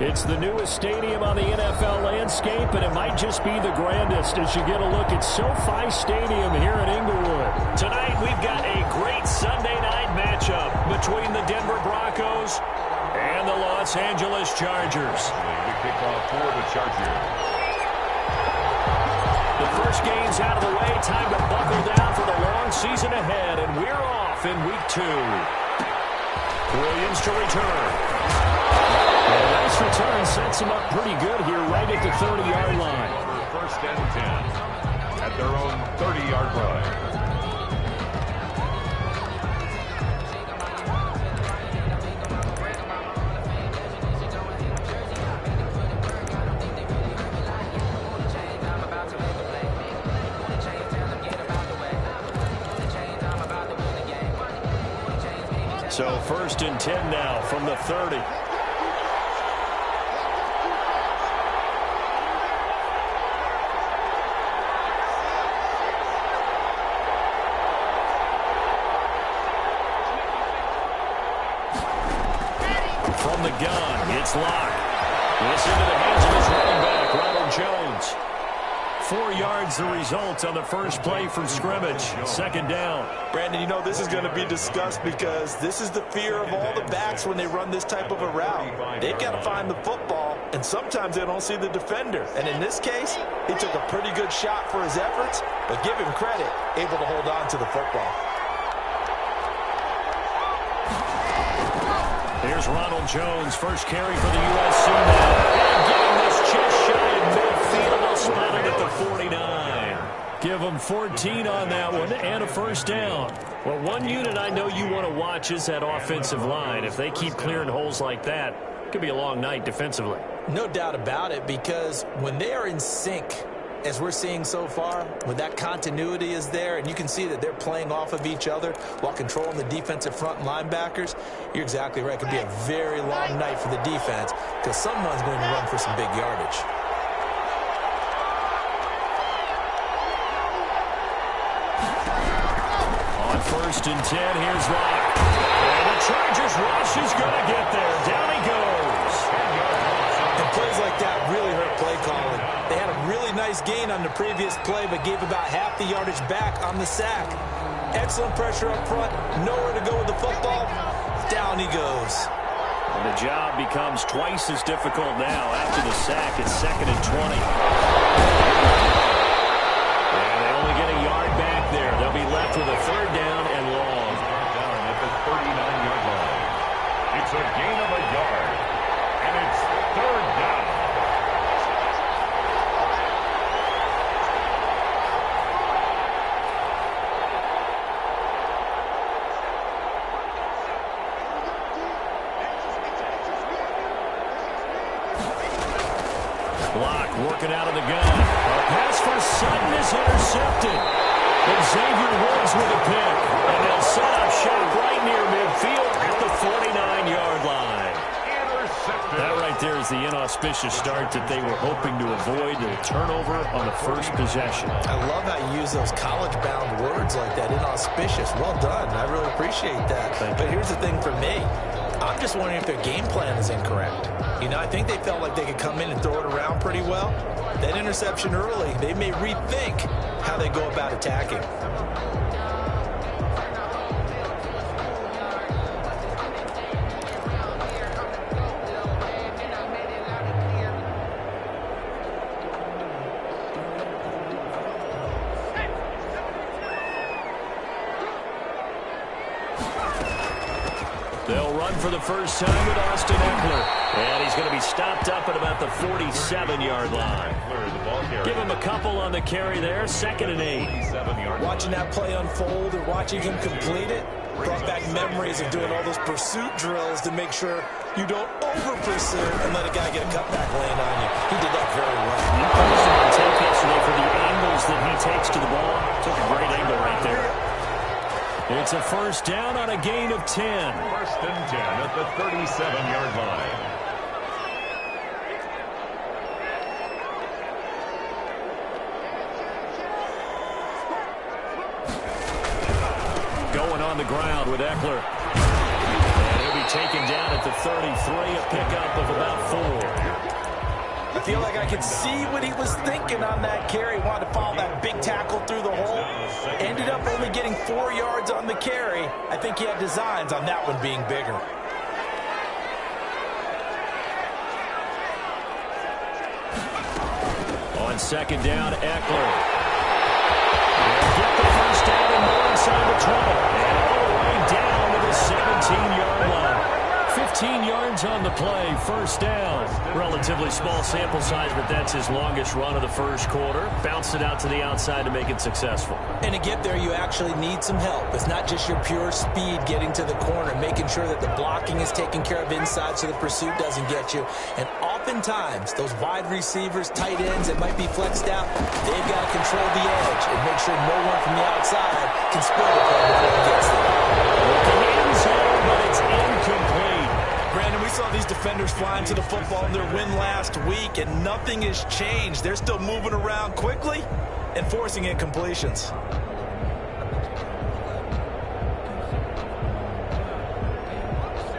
It's the newest stadium on the NFL landscape, and it might just be the grandest as you get a look at SoFi Stadium here in Inglewood. Tonight, we've got a great Sunday night matchup between the Denver Broncos and the Los Angeles Chargers. The kickoff for the Chargers. The first game's out of the way. Time to buckle down for the long season ahead, and we're off in Week 2. Williams to return. And a nice return sets him up pretty good here right at the 30-yard line. First and 10 at their own 30-yard line. So first and 10 now from the 30. From the gun, it's Locke. This into the hands of his running back, Ronald Jones. 4 yards the result on the first play from scrimmage. Second down. Brandon, you know this is going to be discussed because this is the fear of all the backs when they run this type of a route. They've got to find the football, and sometimes they don't see the defender. And in this case, he took a pretty good shot for his efforts, but give him credit, able to hold on to the football. Here's Ronald Jones, first carry for the USC now. And getting this just shy of midfield, they'll spot him at the 49. Give him 14 on that one and a first down. Well, one unit I know you want to watch is that offensive line. If they keep clearing holes like that, it could be a long night defensively. No doubt about it, because when they are in sync, as we're seeing so far, when that continuity is there and you can see that they're playing off of each other while controlling the defensive front linebackers, you're exactly right. It could be a very long night for the defense because someone's going to run for some big yardage. On first and 10, here's Locke. And the Chargers rush is going to get there. Down he goes. And plays like that really hurt play calling. They had a really nice gain on the previous play, but gave about half the yardage back on the sack. Excellent pressure up front. Nowhere to go with the football. Down he goes. And the job becomes twice as difficult now after the sack. It's second and 20. And they only get a yard back there. They'll be left with a third down and long. Down at the 39-yard line. It's a gain of a yard. And it's third down. Block working out of the gun. A pass for Sutton is intercepted. And Xavier Woods with a pick. And they'll set up shop right near midfield at the 49-yard line. That right there is the inauspicious start that they were hoping to avoid. The turnover on the first possession. I love how you use those college-bound words like that, inauspicious. Well done. I really appreciate that. But here's the thing for me. I'm just wondering if their game plan is incorrect. You know, I think they felt like they could come in and throw it around pretty well. That interception early, they may rethink how they go about attacking. They'll run for the first time with Austin Eckler. And he's going to be stopped up at about the 47-yard line. Give him a couple on the carry there. Second and 8. Watching that play unfold and watching him complete it brought back memories of doing all those pursuit drills to make sure you don't over-pursue and let a guy get a cutback lane on you. He did that very well. You posted on tape yesterday for the angles that he takes to the ball. Took a great angle right there. It's a first down on a gain of 10. First and 10 at the 37-yard line. Going on the ground with Eckler. And he'll be taken down at the 33, a pickup of about 4. I feel like I could see what he was thinking on that carry. Wanted to follow that big tackle through the hole. Ended up only getting 4 yards on the carry. I think he had designs on that one being bigger. On second down, Eckler. They'll get the first down and more inside the 20. And all the way down to the 17-yard line. 15 yards on the play, first down. Relatively small sample size, but that's his longest run of the first quarter. Bounced it out to the outside to make it successful. And to get there, you actually need some help. It's not just your pure speed getting to the corner, making sure that the blocking is taken care of inside so the pursuit doesn't get you. And oftentimes, those wide receivers, tight ends that might be flexed out, they've got to control the edge and make sure no one from the outside can split it before it gets there. Looking in zone, but it's incomplete. Brandon, we saw these defenders flying to the football in their win last week, and nothing has changed. They're still moving around quickly and forcing incompletions.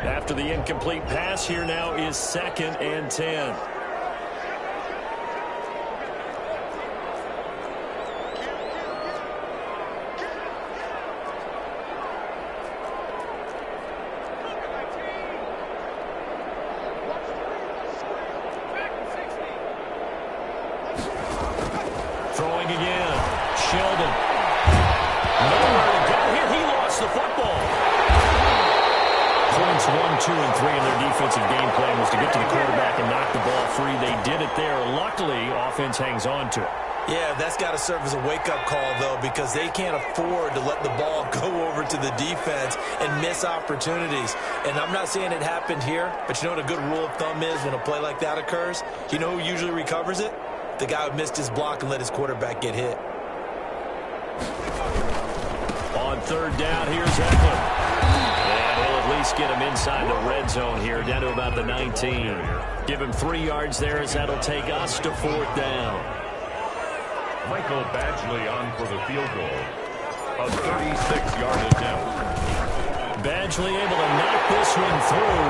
After the incomplete pass, here now is 2nd and 10. Throwing again. Sheldon. Nowhere to go here. He lost the football. Points 1, 2, and 3 in their defensive game plan was to get to the quarterback and knock the ball free. They did it there. Luckily, offense hangs on to it. Yeah, that's got to serve as a wake-up call, though, because they can't afford to let the ball go over to the defense and miss opportunities. And I'm not saying it happened here, but you know what a good rule of thumb is when a play like that occurs? You know who usually recovers it? The guy who missed his block and let his quarterback get hit. On third down, here's Eckler. And he'll at least get him inside the red zone here, down to about the 19. Give him 3 yards there as that'll take us to 4th down. Michael Badgley on for the field goal. A 36-yard attempt. Badgley able to knock this one through,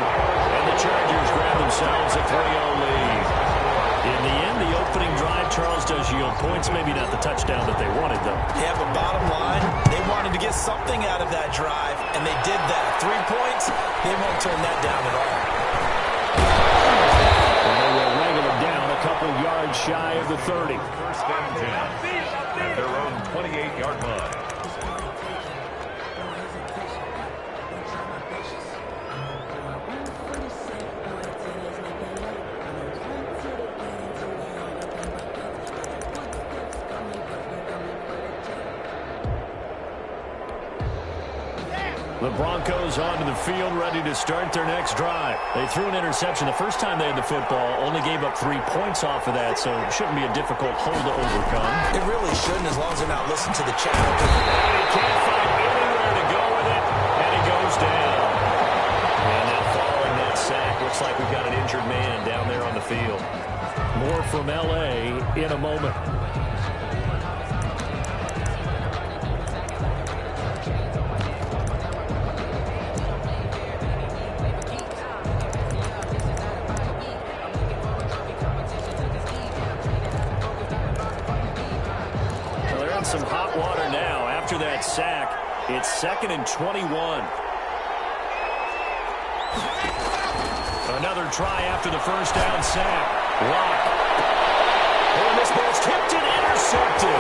and the Chargers grab themselves a 3-0 lead. In the end, the opening drive, Charles, does yield points. Maybe not the touchdown that they wanted, though. Yeah, but bottom line, they wanted to get something out of that drive, and they did that. 3 points, they won't turn that down at all. And they will wrangle them down a couple yards shy of the 30. First and 10 at their own 28-yard line. The Broncos onto the field, ready to start their next drive. They threw an interception the first time they had the football, only gave up 3 points off of that, so it shouldn't be a difficult hole to overcome. It really shouldn't, as long as they're not listening to the chatter. And he can't find anywhere to go with it, and he goes down. And now following that sack, looks like we've got an injured man down there on the field. More from L.A. in a moment. Some hot water now after that sack. It's 2nd and 21. Another try after the first down sack. Lock. And this ball's tipped and intercepted.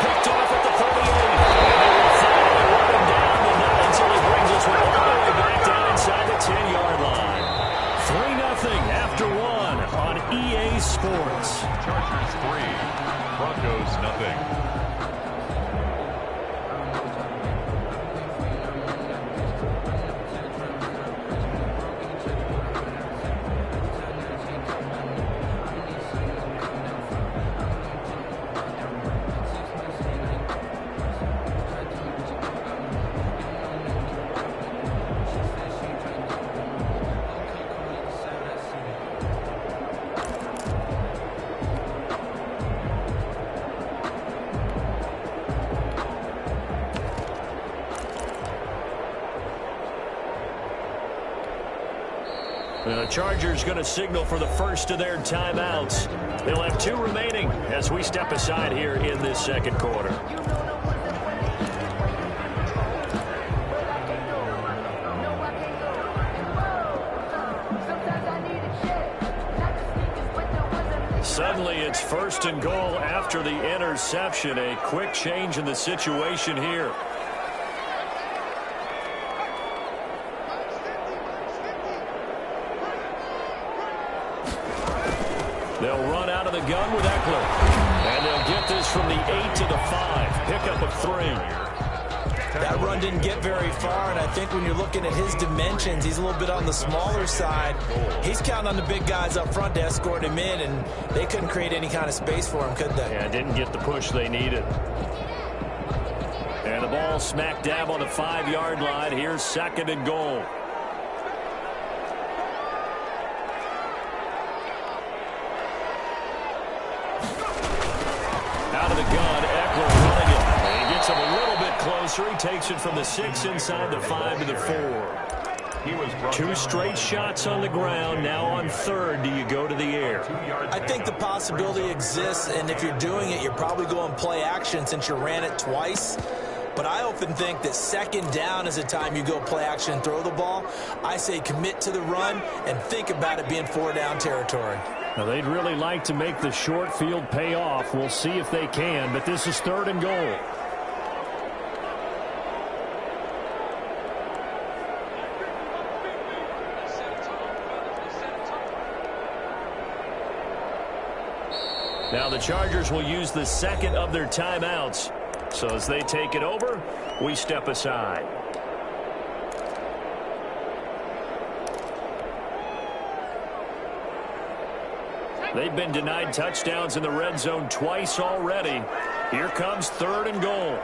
Picked off at the 38. And they will finally run him down, but not until he brings us all the way back down inside the 10-yard line. 3-0 after 1 on EA Sports. Chargers 3, Broncos nothing. The Chargers going to signal for the first of their timeouts. They'll have 2 remaining as we step aside here in this second quarter. Suddenly it's 1st and goal after the interception. A quick change in the situation here. They'll run out of the gun with Eckler. And they'll get this from the 8 to the 5. Pickup of 3. That run didn't get very far, and I think when you're looking at his dimensions, he's a little bit on the smaller side. He's counting on the big guys up front to escort him in, and they couldn't create any kind of space for him, could they? Yeah, didn't get the push they needed. And the ball smack dab on the 5-yard line. Here's 2nd and goal. Out of the gun, Eckler running it. And he gets him a little bit closer. He takes it from the 6 inside the 5 to the 4. 2 straight shots on the ground. Now on 3rd, do you go to the air? I think the possibility exists, and if you're doing it, you're probably going play action since you ran it twice. But I often think that 2nd down is the time you go play action and throw the ball. I say commit to the run and think about it being 4-down territory. Now, they'd really like to make the short field pay off. We'll see if they can, but this is 3rd and goal. Now the Chargers will use the 2nd of their timeouts. So as they take it over, we step aside. They've been denied touchdowns in the red zone twice already. Here comes 3rd and goal.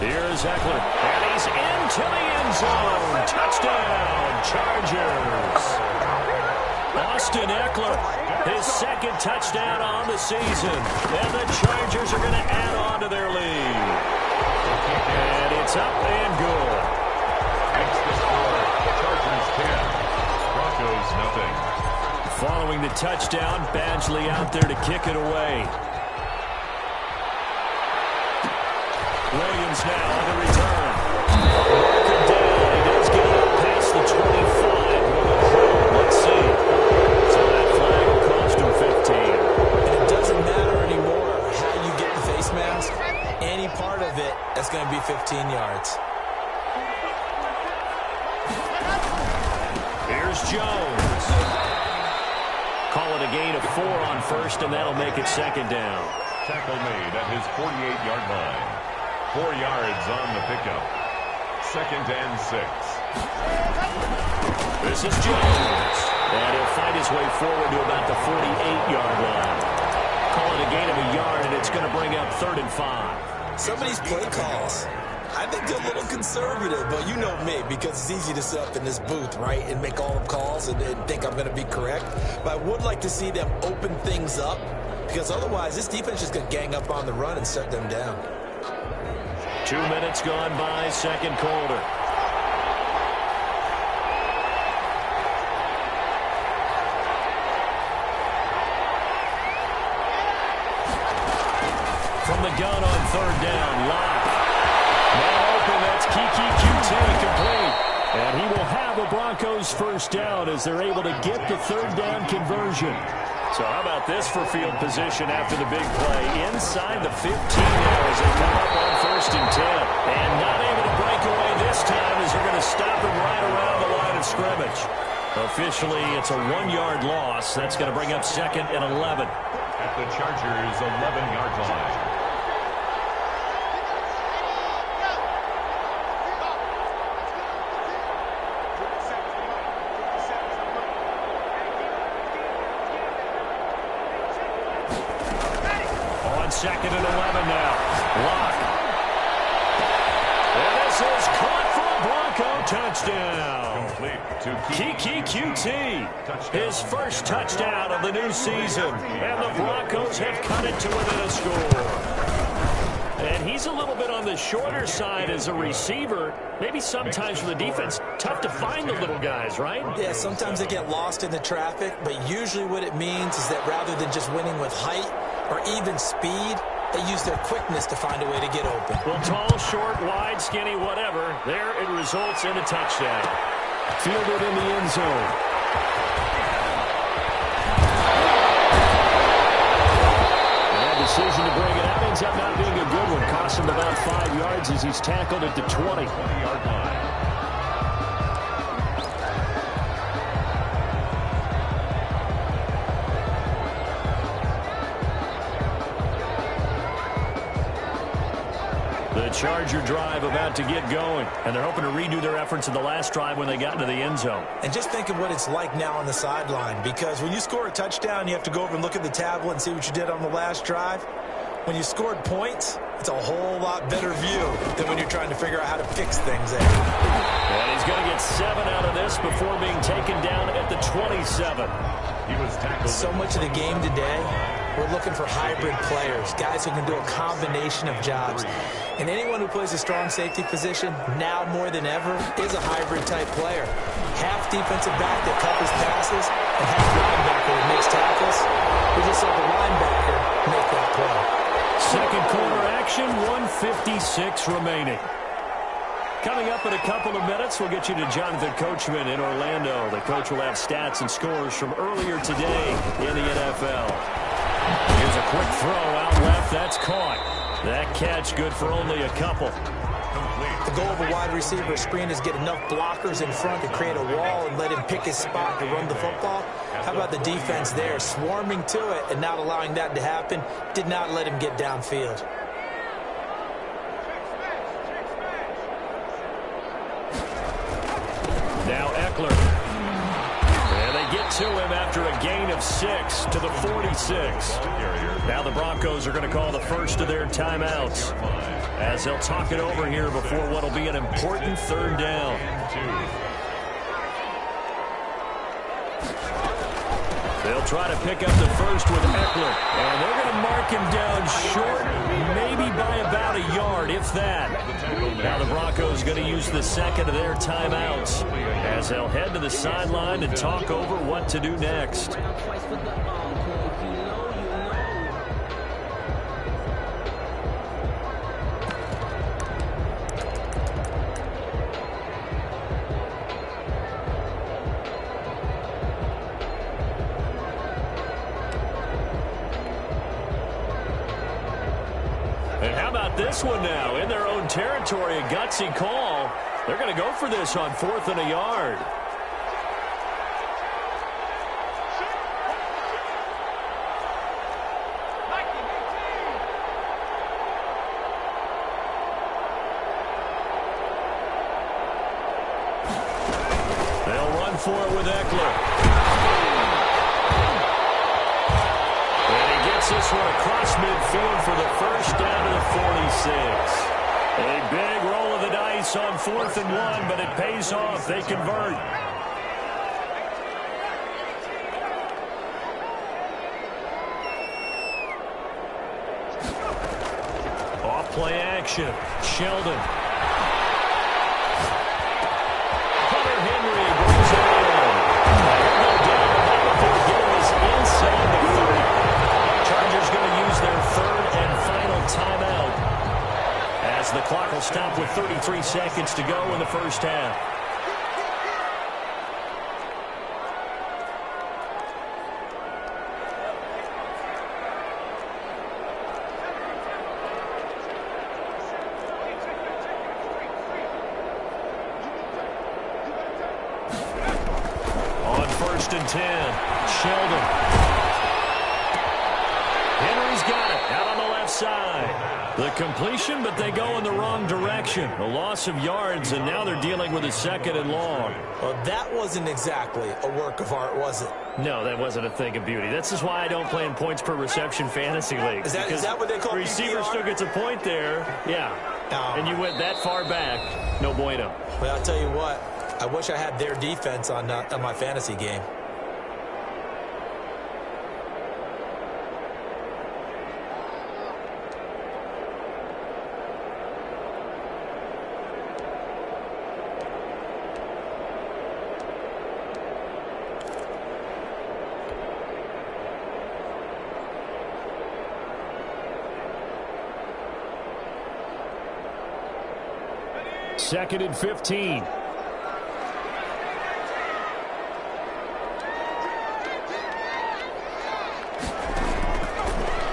Here's Eckler, and he's into the end zone. Touchdown, Chargers. Austin Eckler, his 2nd touchdown on the season. And the Chargers are going to add on to their lead. And it's up and good. Makes the score, Chargers 10, Broncos nothing. Following the touchdown, Badgley out there to kick it away. Williams now on the return. Good down. He does get it past the 25. Let's see. So that flag will cost him 15. And it doesn't matter anymore how you get the face mask. Any part of it, that's going to be 15 yards. Here's Jones. Call it a gain of 4 on 1st, and that'll make it 2nd down. Tackle made at his 48-yard line. 4 yards on the pickup. 2nd and 6. This is Jones. And he'll find his way forward to about the 48-yard line. Call it a gain of a yard, and it's going to bring up 3rd and 5. Some of these play calls, I think they're a little conservative, but you know me, because it's easy to sit up in this booth, right, and make all the calls and think I'm going to be correct. But I would like to see them open things up, because otherwise this defense is going to gang up on the run and shut them down. 2 minutes gone by, 2nd quarter. From the gun on 3rd down, Locke. Now open, that's Kiki QT complete. And he will have the Broncos 1st down as they're able to get the 3rd down conversion. So how about this for field position after the big play? Inside the 15 now as they come up on 1st and 10. And not able to break away this time as they're going to stop him right around the line of scrimmage. Officially, it's a 1-yard loss. That's going to bring up 2nd and 11. At the Chargers' 11-yard line. On 2nd and 11 now. Locke. And this is caught for a Bronco touchdown. Complete. Kiki QT, his first touchdown of the new season. And the Broncos have cut it to within a score. And he's a little bit on the shorter side as a receiver. Maybe sometimes for the defense, tough to find the little guys, right? Yeah, sometimes they get lost in the traffic, but usually what it means is that rather than just winning with height or even speed, they use their quickness to find a way to get open. Well, tall, short, wide, skinny, whatever, there it results in a touchdown. Fielded in the end zone. Decision to bring it out ends up not being a good one. Cost him about 5 yards as he's tackled at the 20-yard line. The Charger drive about to get going, and they're hoping to redo their efforts in the last drive when they got into the end zone. And just think of what it's like now on the sideline, because when you score a touchdown, you have to go over and look at the tablet and see what you did on the last drive. When you scored points, it's a whole lot better view than when you're trying to figure out how to fix things there. And he's going to get 7 out of this before being taken down at the 27. He was tackled. So much of the game today, we're looking for hybrid players, guys who can do a combination of jobs. And anyone who plays a strong safety position, now more than ever, is a hybrid-type player. Half defensive back that covers passes, and half linebacker that makes tackles. We just saw the linebacker make that play. Second quarter action, 1:56 remaining. Coming up in a couple of minutes, we'll get you to Jonathan Coachman in Orlando. The coach will have stats and scores from earlier today in the NFL. Here's a quick throw out left. That's caught. That catch good for only a couple. The goal of a wide receiver screen is get enough blockers in front to create a wall and let him pick his spot to run the football. How about the defense there, swarming to it and not allowing that to happen? Did not let him get downfield. Now Eckler. And they get to him after a gain of 6 to the 46. Now the Broncos are going to call the first of their timeouts as they'll talk it over here before what will be an important third down. They'll try to pick up the first with Eckler. And they're going to mark him down short, maybe by about a yard, if that. Now the Broncos going to use the second of their timeouts as they'll head to the sideline and talk over what to do next. And how about this one now? In their own territory, a gutsy call. They're going to go for this on 4th and a yard. They'll run for it with Eckler. This one across midfield for the first down to the 46. A big roll of the dice on 4th and 1, but it pays off. They convert. Off play action. Sheldon. Hunter Henry brings it in. They'll go down before getting this inside the 30. Chargers going to use their third and final timeout as the clock will stop with 33 seconds to go in the first half. On 1st and 10, Sheldon. Henry's got it out on the left side. The completion, but they go in the wrong direction. A loss of yards, and now they're dealing with a 2nd and long. Well, that wasn't exactly a work of art, was it? No, that wasn't a thing of beauty. This is why I don't play in points per reception fantasy leagues. Is that what they call receiver PPR? still gets a point there. Yeah. And you went that far back. No bueno. Well, I'll tell you what. I wish I had their defense on my fantasy game. Second and 15.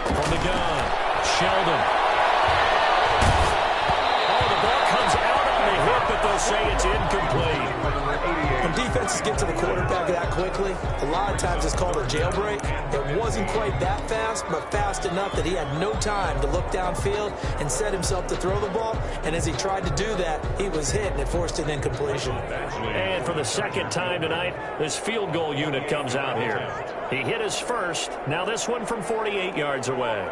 From the gun, Sheldon. Oh, the ball comes out on the hit, but they'll say it's incomplete. When defenses get to the quarterback that quickly, a lot of times it's called a jailbreak. It wasn't quite that fast, but fast enough that he had no time to look downfield and set himself to throw the ball. And as he tried to do that, he was hit, and it forced an incompletion. And for the second time tonight, this field goal unit comes out here. He hit his first. Now this one from 48 yards away.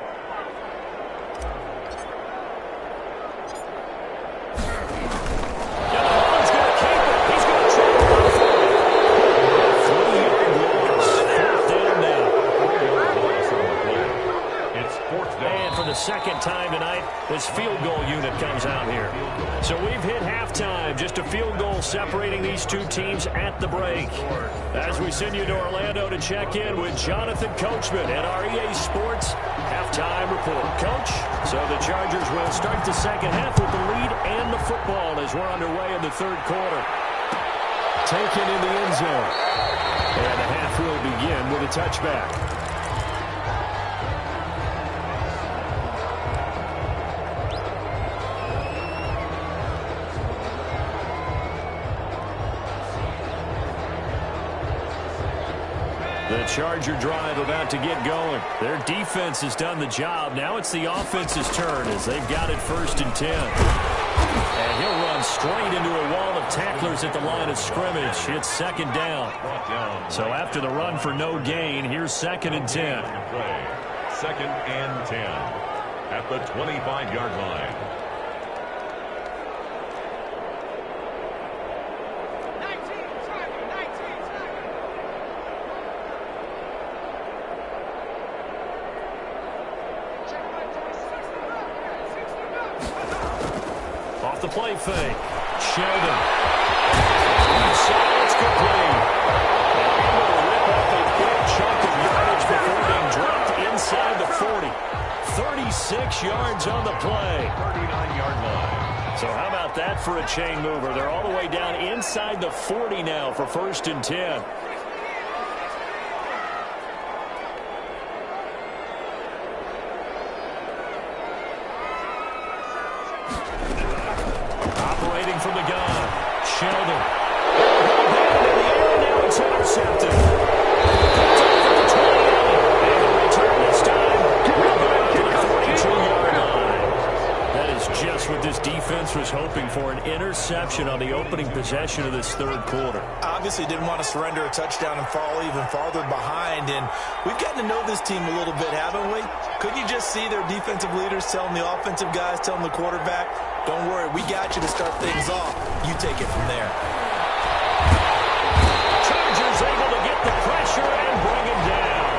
Second time tonight, this field goal unit comes out here. So we've hit halftime. Just a field goal separating these two teams at the break. As we send you to Orlando to check in with Jonathan Coachman at our EA Sports halftime report. Coach, so the Chargers will start the second half with the lead and the football as we're underway in the third quarter. Taken in the end zone. And the half will begin with a touchback. The Charger drive about to get going. Their defense has done the job. Now it's the offense's turn as they've got it first and 10. And he'll run straight into a wall of tacklers at the line of scrimmage. It's second down. So after the run for no gain, here's second and 10. Second and 10 at the 25-yard line. The play fake. Sheldon. It's complete. And able to rip off a big chunk of yardage before being dropped inside the 40. 36 yards on the play. 39-yard line. So how about that for a chain mover? They're all the way down inside the 40 now for first and 10. From the gun, Sheldon. In the air, now it's intercepted. And the return this time, we'll go up to the 42-yard line. That is just what this defense was hoping for, an interception on the opening possession of this third quarter. Obviously didn't want to surrender a touchdown and fall even farther behind, and we've gotten to know this team a little bit, haven't we? Couldn't you just see their defensive leaders telling the offensive guys, telling the quarterback, don't worry, we got you to start things off. You take it from there. Chargers able to get the pressure and bring him down.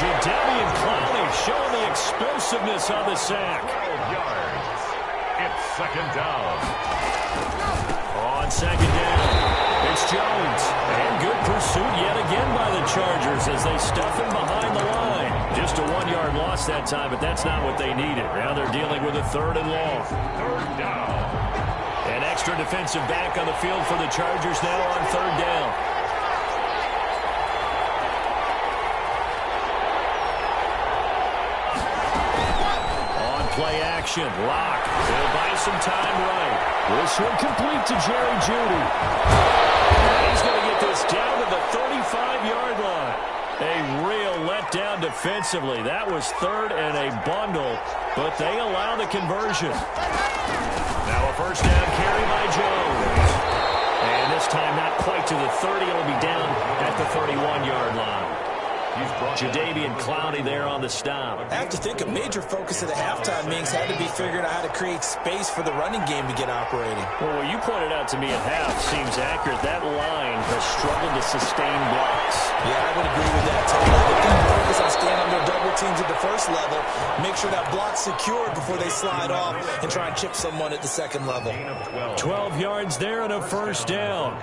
Jadeveon Clowney showing the explosiveness on the sack. 12 yards. It's second down. On second down, it's Jones. And good pursuit yet again by the Chargers as they stuff him behind the line. Just a 1-yard loss that time, but that's not what they needed. Now they're dealing with a third and long. Third down. An extra defensive back on the field for the Chargers now on third down. On play action, Locke. They'll buy some time right. This one complete to Jerry Jeudy. He's going to get this down to the 35-yard line. A real letdown defensively. That was third and a bundle, but they allow the conversion. Now a first down carry by Jones. And this time not quite to the 30. It'll be down at the 31-yard line. Jadeveon Clowney there on the stop. I have to think a major focus of the halftime meetings had to be figuring out how to create space for the running game to get operating. Well, what you pointed out to me at half seems accurate. That line has struggled to sustain blocks. Yeah, I would agree with that, totally. They're going to focus on staying under double teams at the first level, make sure that block's secured before they slide off and try and chip someone at the second level. 12 yards there and a first down.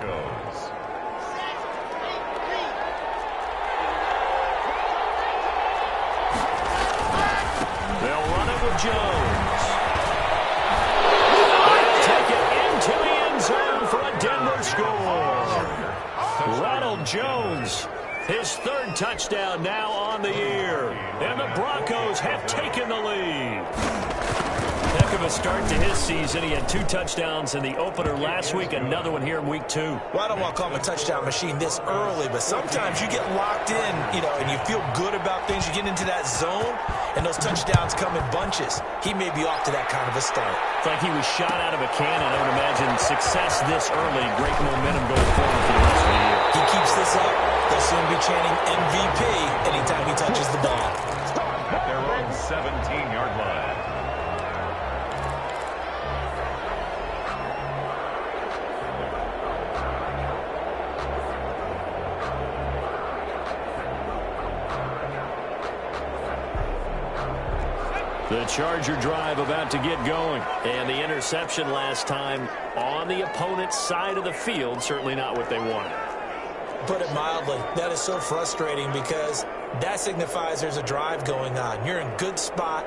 They'll run it with Jones. They'll take it into the end zone for a Denver score. Ronald Jones, his third touchdown now on the year. And the Broncos have taken the lead. Heck of a start to his season. He had 2 touchdowns in the opener last week, another one here in week 2. Well, I don't want to call him a touchdown machine this early, but sometimes you get locked in, and you feel good about things. You get into that zone, and those touchdowns come in bunches. He may be off to that kind of a start. It's like he was shot out of a cannon. I would imagine success this early, great momentum going forward for the rest of the year. He keeps this up, they'll soon be chanting MVP anytime he touches the ball. At their own 17-yard line. The Charger drive about to get going. And the interception last time on the opponent's side of the field, certainly not what they wanted. Put it mildly, that is so frustrating because that signifies there's a drive going on. You're in good spot,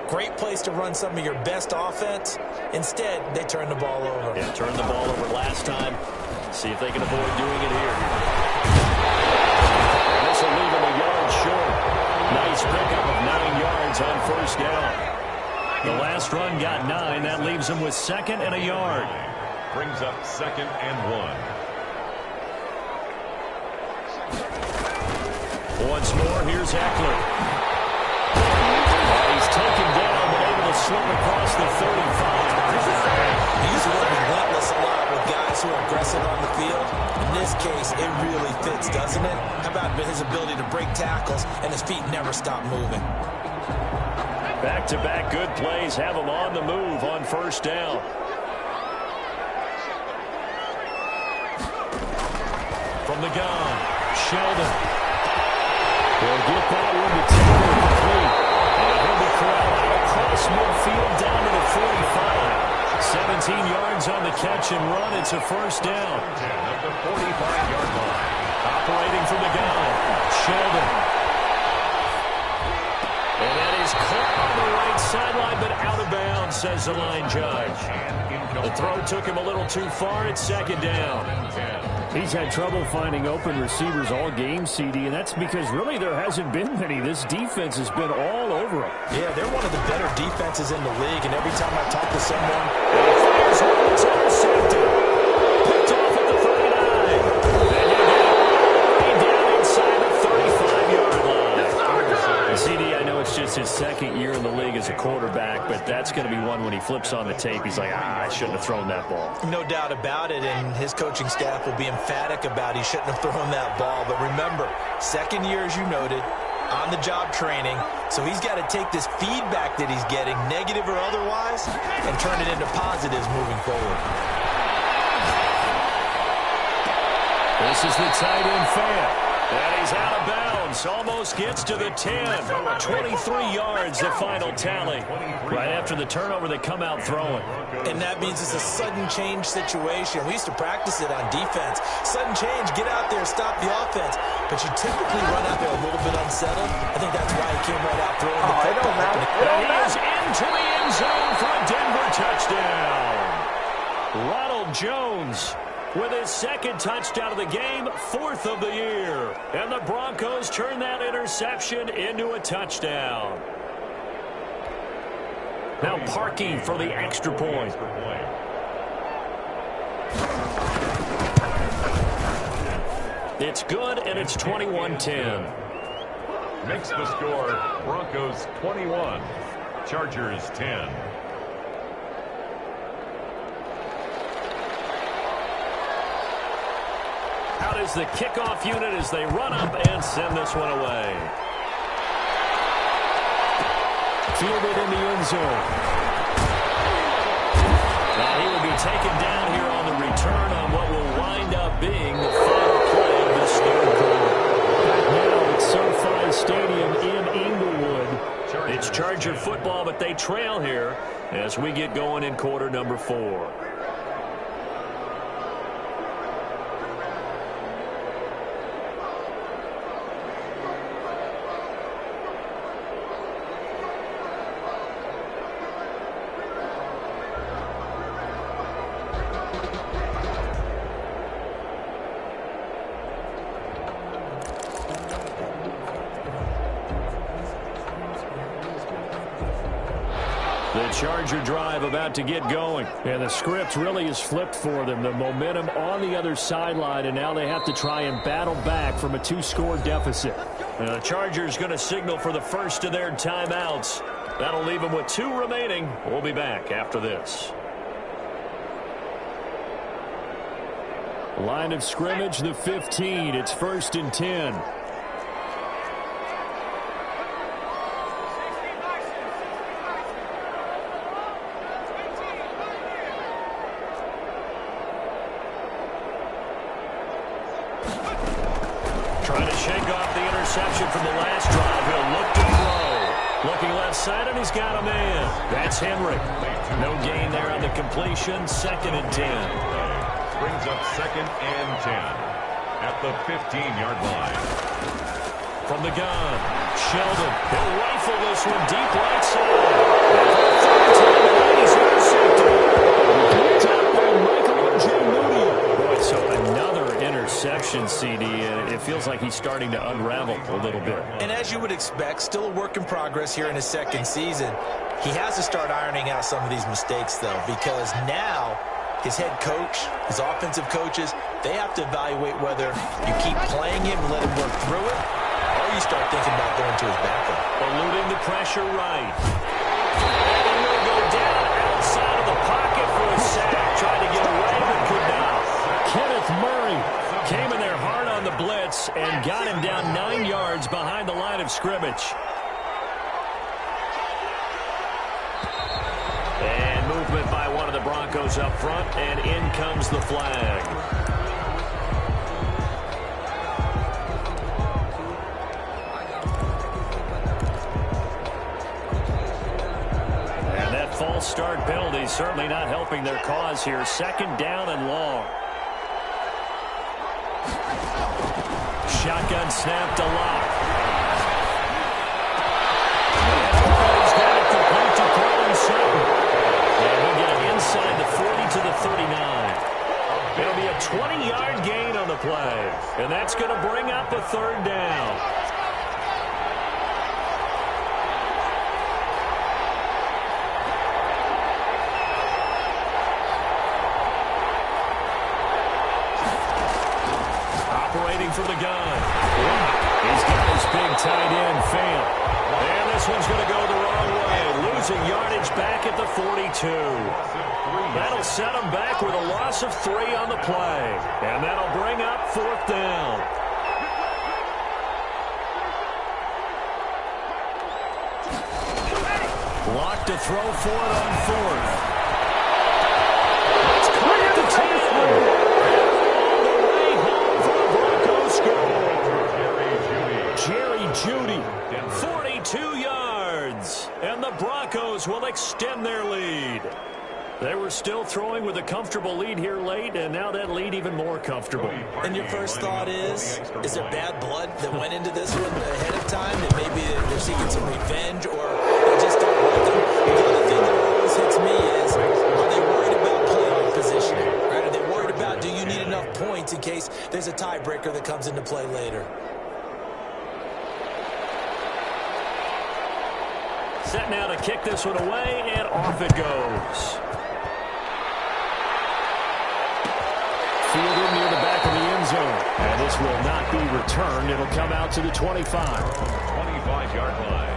great place to run some of your best offense. Instead, they turn the ball over. Yeah, turned the ball over last time. See if they can avoid doing it here. And this will leave them a yard short. Nice pickup of 9 yards on first down. The last run got 9. That leaves them with 2nd and a yard. Brings up 2nd and 1. Once more, here's Eckler. He's taken down, but able to slip across the 35. He's really relentless a lot with guys who are aggressive on the field. In this case, it really fits, doesn't it? How about his ability to break tackles and his feet never stop moving? Back-to-back good plays have him on the move on first down. From the gun, Sheldon. They'll get that one to Taylor complete. And he'll be corralled out across midfield down to the 45. 17 yards on the catch and run. It's a first down. At the 45-yard line. Operating from the gun, Sheldon. And that is caught on the right sideline, but out of bounds, says the line judge. The throw took him a little too far. It's 2nd down. He's had trouble finding open receivers all game, CD, and that's because really there hasn't been many. This defense has been all over him. Yeah, they're one of the better defenses in the league, and every time I talk to someone, Fires one, it's intercepted. Picked off at the 39. And you get it down inside the 35-yard line. CD, I know it's just his 2nd year in the league as a quarterback, but that's going to be one when he flips on the tape. He's like, I shouldn't have thrown that ball. no doubt about it, and his coaching staff will be emphatic about he shouldn't have thrown that ball. But remember, 2nd year, as you noted, on-the-job training, so he's got to take this feedback that he's getting, negative or otherwise, and turn it into positives moving forward. This is the tight end fan. And he's out of bounds. Almost gets to the 10. 23 yards, the final tally. Right after the turnover, they come out throwing. And that means it's a sudden change situation. We used to practice it on defense. Sudden change, get out there, stop the offense. But you typically run out there a little bit unsettled. I think that's why he came right out throwing the football. And he is into the end zone for a Denver touchdown. Ronald Jones with his 2nd touchdown of the game, 4th of the year. And the Broncos turn that interception into a touchdown. Now parking for the extra point. It's good, and it's 21-10. Makes the score Broncos 21, Chargers 10. out as the kickoff unit as they run up and send this one away. Fielded in the end zone. Now he will be taken down here on the return on what will wind up being the final play of this third quarter. Now at SoFi Stadium in Inglewood. It's Charger football, but they trail here as we get going in quarter number 4. The Charger drive about to get going. And the script really is flipped for them. The momentum on the other sideline, and now they have to try and battle back from a 2-score deficit. Now the Chargers going to signal for the first of their timeouts. That'll leave them with 2 remaining. We'll be back after this. Line of scrimmage, the 15. It's 1st and 10. Trying to shake off the interception from the last drive. He'll look to throw. Looking left side, and he's got a man. That's Henry. No gain there on the completion. 2nd and 10. Brings up 2nd and 10 at the 15-yard line. From the gun, Sheldon. He'll rifle this one deep right side. And for the 3rd time, he's intercepted. Picked up by Michael J. Moody. Boy, so another interception, CD, and it feels like he's starting to unravel a little bit. And as you would expect, still a work in progress here in his 2nd season. He has to start ironing out some of these mistakes, though, because now his head coach, his offensive coaches, they have to evaluate whether you keep playing him and let him work through it, or you start thinking about going to his backup. Eluding the pressure right. And he will go down outside of the pocket for a sack. Tried to get away, but could not. Kenneth Murray came in there hard on the blitz and got him down 9 yards behind the line of scrimmage. And movement by one of the Broncos up front, and in comes the flag. And that false start penalty certainly not helping their cause here. 2nd down and long. Shotgun snap to Locke. He's got it complete to Cortland Sutton. And he'll get it inside the 40 to the 39. It'll be a 20-yard gain on the play. And that's going to bring up a 3rd down. Operating from the gun. He's got his big tight end, Fant. And this one's going to go the wrong way. Losing yardage back at the 42. That'll set him back with a loss of 3 on the play. And that'll bring up 4th down. Lock to throw for it on 4th. It's caught at the 10. Jerry Jeudy, 42 yards, and the Broncos will extend their lead. They were still throwing with a comfortable lead here late, and now that lead even more comfortable. And your first thought is there bad blood that went into this one ahead of time, that maybe they're seeking some revenge, or they just don't want them? The other thing that always hits me is, are they worried about playoff positioning? Right? Are they worried about, do you need enough points in case there's a tiebreaker that comes into play later? Set now to kick this one away, and off it goes. Fielded near the back of the end zone. And this will not be returned. It'll come out to the 25. 25-yard line.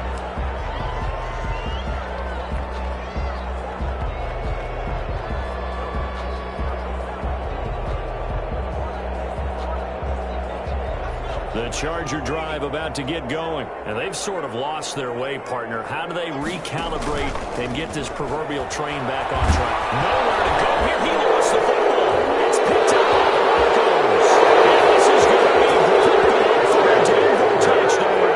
The Charger drive about to get going. And they've sort of lost their way, partner. How do they recalibrate and get this proverbial train back on track? Nowhere to go here. He lost the football. It's picked up by the Broncos. And this is going to be for a Denver touchdown.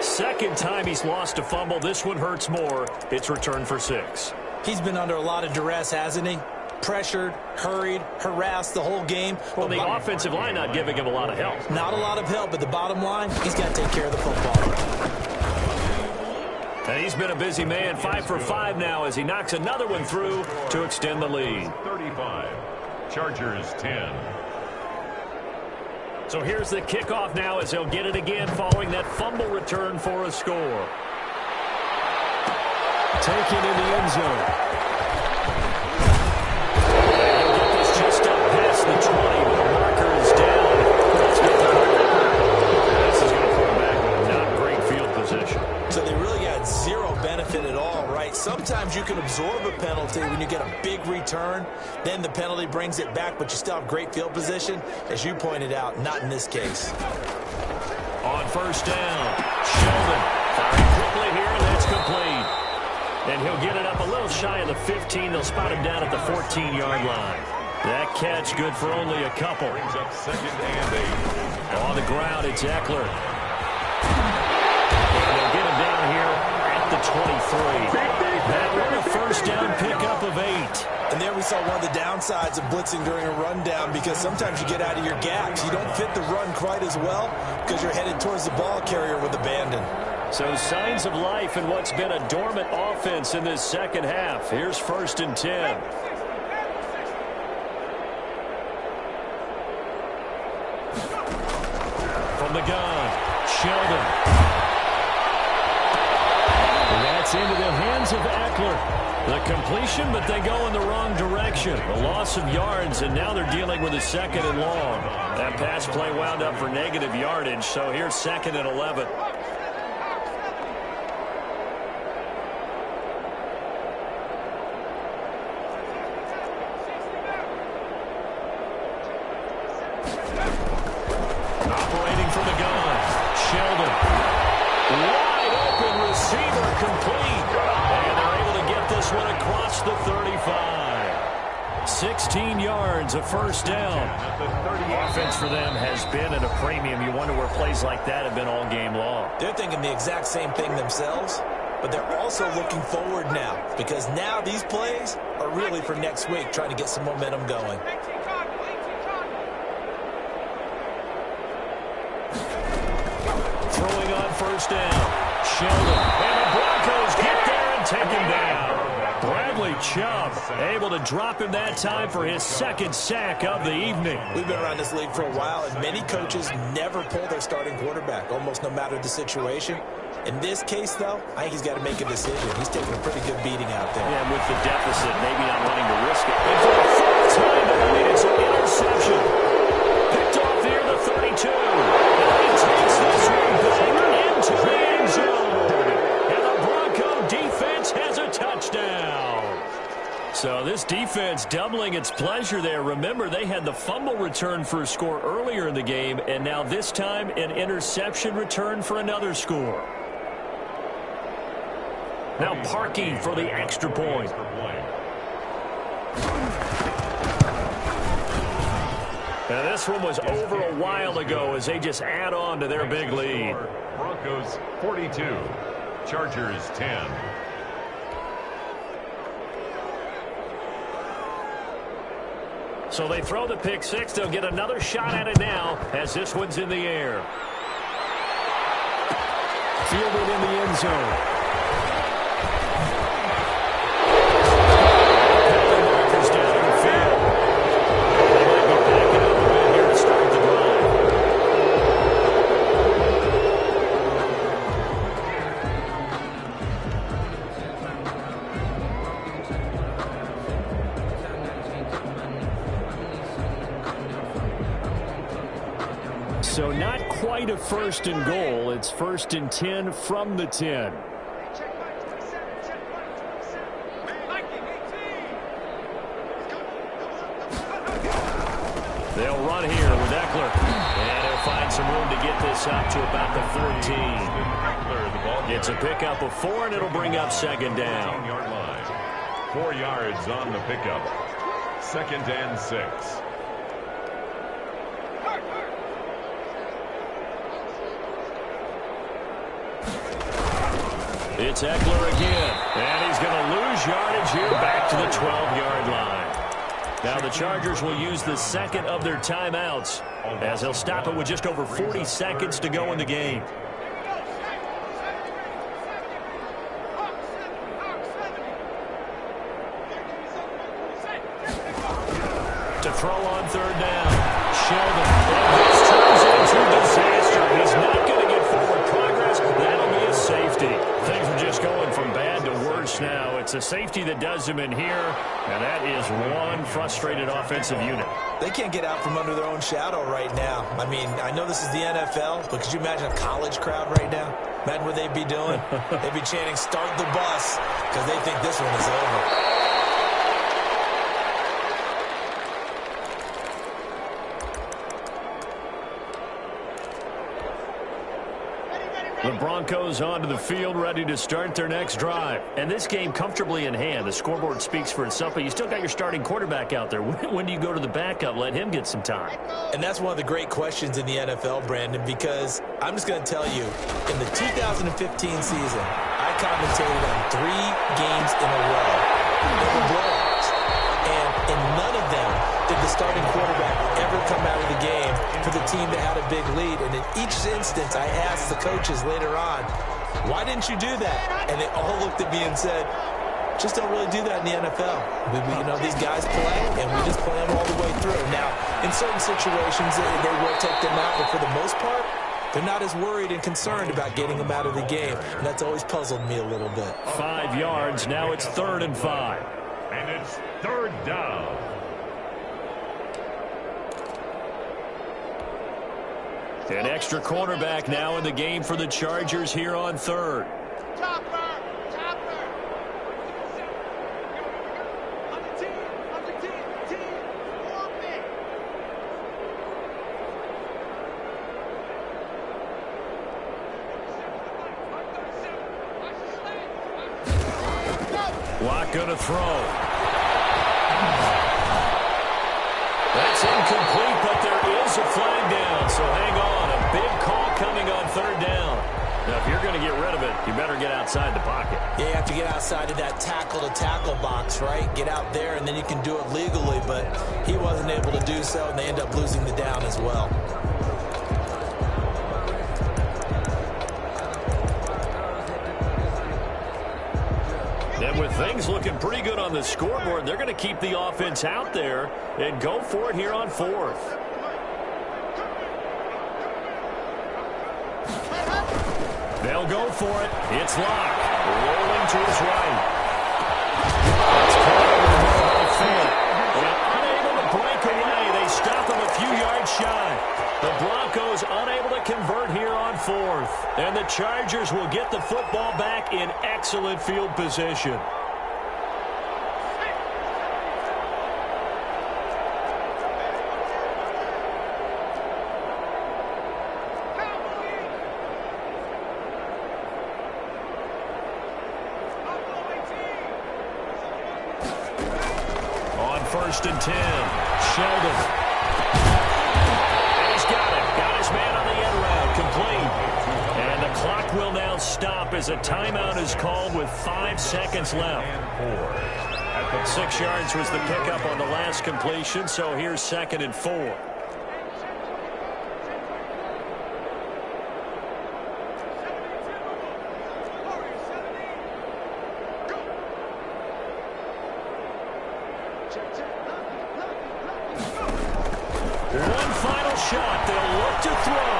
Second time he's lost a fumble. This one hurts more. It's returned for 6. He's been under a lot of duress, hasn't he? Pressured, hurried, harassed the whole game. Well, the offensive line not giving him a lot of help. Not a lot of help, but the bottom line, he's got to take care of the football. And he's been a busy man, 5 for 5 now as he knocks another one through to extend the lead. 35. Chargers 10. So here's the kickoff now as he'll get it again following that fumble return for a score. Taken in the end zone. Just up past the 20, but the marker is down. Let's get the This is going to put him back with a not great field position. So they really got zero benefit at all, right? Sometimes you can absorb a penalty when you get a big return. Then the penalty brings it back, but you still have great field position. As you pointed out, not in this case. On first down, Sheldon firing quickly here, and that's complete. And he'll get it up a little shy of the 15. They'll spot him down at the 14-yard line. That catch good for only a couple. Brings up 2nd and 8. On the ground, it's Eckler. And they'll get him down here at the 23. That one a first down pickup of 8. And there we saw one of the downsides of blitzing during a rundown because sometimes you get out of your gaps. You don't fit the run quite as well because you're headed towards the ball carrier with abandon. So signs of life in what's been a dormant offense in this second half. Here's 1st and 10. From the gun, Sheldon. And that's into the hands of Eckler. The completion, but they go in the wrong direction. A loss of yards, and now they're dealing with a 2nd and long. That pass play wound up for negative yardage, so here's 2nd and 11. Operating from the gun, Sheldon. Wide open receiver complete. And they're able to get this one across the 35. 16 yards, a first down. Offense for them has been at a premium. You wonder where plays like that have been all game long. They're thinking the exact same thing themselves, but they're also looking forward now because now these plays are really for next week, trying to get some momentum going. Throwing on first down, Sheldon. And the Broncos get there and take him down. Bradley Chubb able to drop him that time for his 2nd sack of the evening. We've been around this league for a while, and many coaches never pull their starting quarterback, almost no matter the situation. In this case, though, I think he's got to make a decision. He's taking a pretty good beating out there. Yeah, with the deficit, maybe not wanting to risk it. And for the 4th time tonight, it's an interception. Picked off here, the 32. And he takes this one back into the end zone. And the Bronco defense has a touchdown. So this defense doubling its pleasure there. Remember, they had the fumble return for a score earlier in the game, and now this time an interception return for another score. Now Parkey for the extra point. And this one was over a while ago as they just add on to their big lead. Broncos 42, Chargers 10. So they throw the pick 6. They'll get another shot at it now as this one's in the air. Fielded in the end zone. So not quite a 1st and goal. It's 1st and 10 from the 10. They'll run here with Eckler. And he'll find some room to get this up to about the 14. It's a pickup of 4, and it'll bring up second down. 15-yard line. 4 yards on the pickup. 2nd and 6. It's Eckler again, and he's going to lose yardage here back to the 12-yard line. Now the Chargers will use the second of their timeouts as they'll stop it with just over 40 seconds to go in the game. To throw on 3rd down, Sheldon. And this turns into disaster. He's not going to get forward progress. That'll be a safety. Things are just going from bad to worse now. It's a safety that does him in here, and that is one frustrated offensive unit. They can't get out from under their own shadow right now. I mean, I know this is the NFL, but could you imagine a college crowd right now? Imagine what they'd be doing. They'd be chanting, "Start the bus," because they think this one is over. The Broncos onto the field, ready to start their next drive. And this game comfortably in hand. The scoreboard speaks for itself, but you still got your starting quarterback out there. When do you go to the backup? Let him get some time. And that's one of the great questions in the NFL, Brandon, because I'm just going to tell you, in the 2015 season, I commentated on 3 games in a row. They were blowouts. And in none of them did the starting quarterback ever come out of the game for the team that had a big lead. And in each instance, I asked the coaches later on, why didn't you do that? And they all looked at me and said, just don't really do that in the NFL. You know, these guys play, and we just play them all the way through. Now, in certain situations, they will take them out, but for the most part, they're not as worried and concerned about getting them out of the game. And that's always puzzled me a little bit. 5 yards. Now it's 3rd and 5. And it's 3rd down. An extra cornerback now in the game for the Chargers here on 3rd. Watt going to throw. That's incomplete, but there is a flag down, so hang on. A big call coming on 3rd down. Now, if you're going to get rid of it, you better get outside the pocket. Yeah, you have to get outside of that tackle-to-tackle box, right? Get out there, and then you can do it legally, but he wasn't able to do so, and they end up losing the down as well. And with things looking pretty good on the scoreboard, they're going to keep the offense out there and go for it here on 4th. They'll go for it. It's locked. Rolling to his right. It's caught over the middle of the field. And unable to break away. They stop him a few yards shy. The Broncos unable to convert here on 4th. And the Chargers will get the football back in excellent field position. On 1st and 10, Sheldon. And he's got it. Got his man on the end round. Complete. And the clock will now stop as a timeout is called with 5 seconds left. 6 yards was the pickup on the last completion, so here's 2nd and 4. One final shot. They'll look to throw.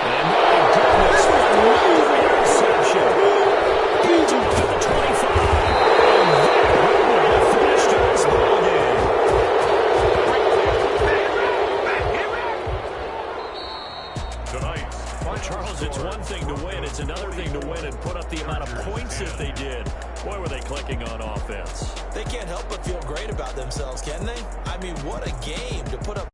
And my goodness, another interception. Picked up to the 25. And that will finish to this ball game. Tonight, Charles, it's one thing to win. It's another thing to win and put up the amount of points that they did. Boy, were they clicking on offense. They can't help but feel great about themselves, can they? I mean, what a game to put up.